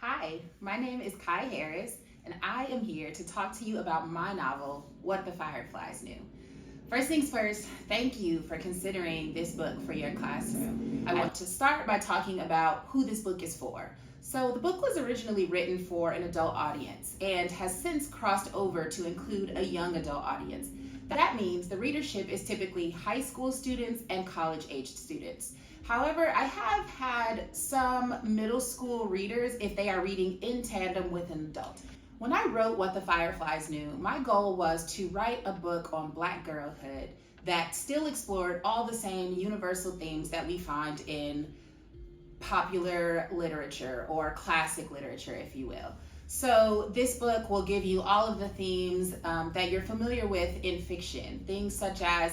Hi, my name is Kai Harris, and I am here to talk to you about my novel, What the Fireflies Knew. First things first, thank you for considering this book for your classroom. I want to start by talking about who this book is for. So the book was originally written for an adult audience and has since crossed over to include a young adult audience. That means the readership is typically high school students and college-aged students. However, I have had some middle school readers if they are reading in tandem with an adult. When I wrote What the Fireflies Knew, my goal was to write a book on Black girlhood that still explored all the same universal themes that we find in popular literature or classic literature, if you will. So this book will give you all of the themes that you're familiar with in fiction, things such as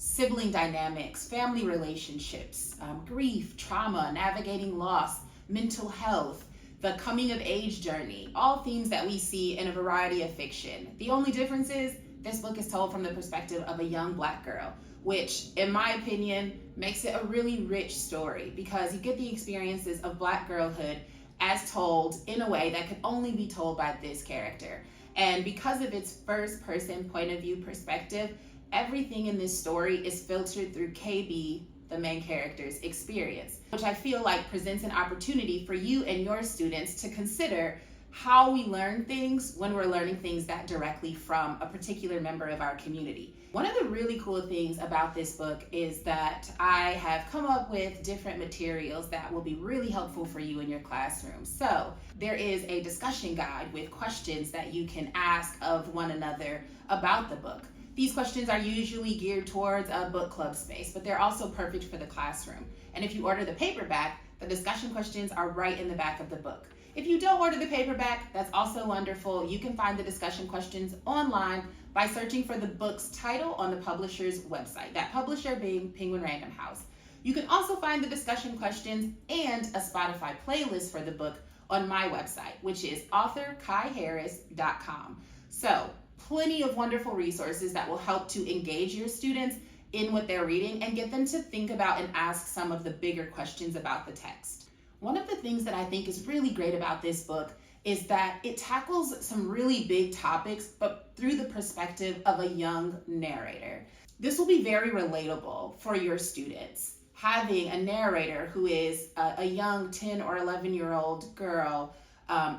sibling dynamics, family relationships, grief, trauma, navigating loss, mental health, the coming of age journey, all themes that we see in a variety of fiction. The only difference is this book is told from the perspective of a young Black girl, which in my opinion makes it a really rich story because you get the experiences of Black girlhood as told in a way that could only be told by this character. And because of its first person point of view perspective, everything in this story is filtered through KB, the main character's experience, which I feel like presents an opportunity for you and your students to consider how we learn things when we're learning things that directly from a particular member of our community. One of the really cool things about this book is that I have come up with different materials that will be really helpful for you in your classroom. So there is a discussion guide with questions that you can ask of one another about the book. These questions are usually geared towards a book club space, but they're also perfect for the classroom. And if you order the paperback, the discussion questions are right in the back of the book. If you don't order the paperback, that's also wonderful. You can find the discussion questions online by searching for the book's title on the publisher's website, that publisher being Penguin Random House. You can also find the discussion questions and a Spotify playlist for the book on my website, which is authorkaiharris.com. So, plenty of wonderful resources that will help to engage your students in what they're reading and get them to think about and ask some of the bigger questions about the text. One of the things that I think is really great about this book is that it tackles some really big topics, but through the perspective of a young narrator. This will be very relatable for your students. Having a narrator who is a young 10 or 11-year-old girl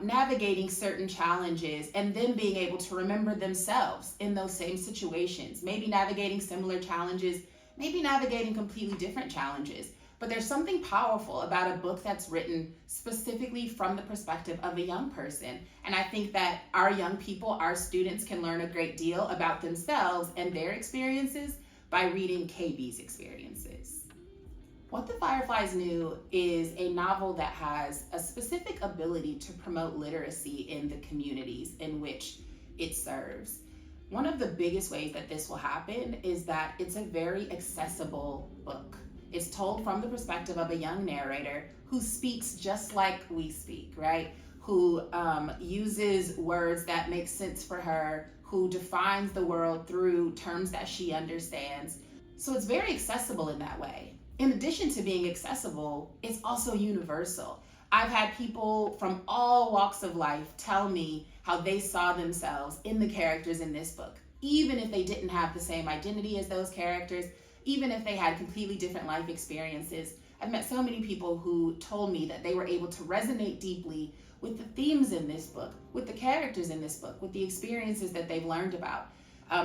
navigating certain challenges and then being able to remember themselves in those same situations, maybe navigating similar challenges, maybe navigating completely different challenges. But there's something powerful about a book that's written specifically from the perspective of a young person. And I think that our young people, our students, can learn a great deal about themselves and their experiences by reading KB's experiences. What the Fireflies Knew is a novel that has a specific ability to promote literacy in the communities in which it serves. One of the biggest ways that this will happen is that it's a very accessible book. It's told from the perspective of a young narrator who speaks just like we speak, right? Who uses words that make sense for her, who defines the world through terms that she understands. So it's very accessible in that way. In addition to being accessible, it's also universal. I've had people from all walks of life tell me how they saw themselves in the characters in this book, even if they didn't have the same identity as those characters, even if they had completely different life experiences. I've met so many people who told me that they were able to resonate deeply with the themes in this book, with the characters in this book, with the experiences that they've learned about.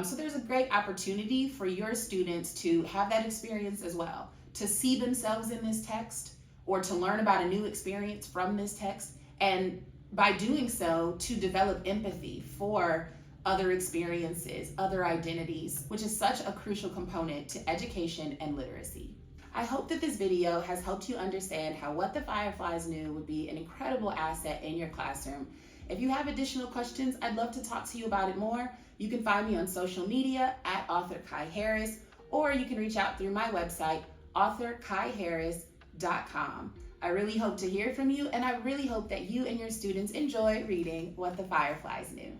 So there's a great opportunity for your students to have that experience as well, to see themselves in this text or to learn about a new experience from this text, and by doing so, to develop empathy for other experiences, other identities, which is such a crucial component to education and literacy. I hope that this video has helped you understand how What the Fireflies Knew would be an incredible asset in your classroom. If you have additional questions, I'd love to talk to you about it more. You can find me on social media at Author Kai Harris, or you can reach out through my website, authorkaiharris.com. I really hope to hear from you, and I really hope that you and your students enjoy reading What the Fireflies Knew.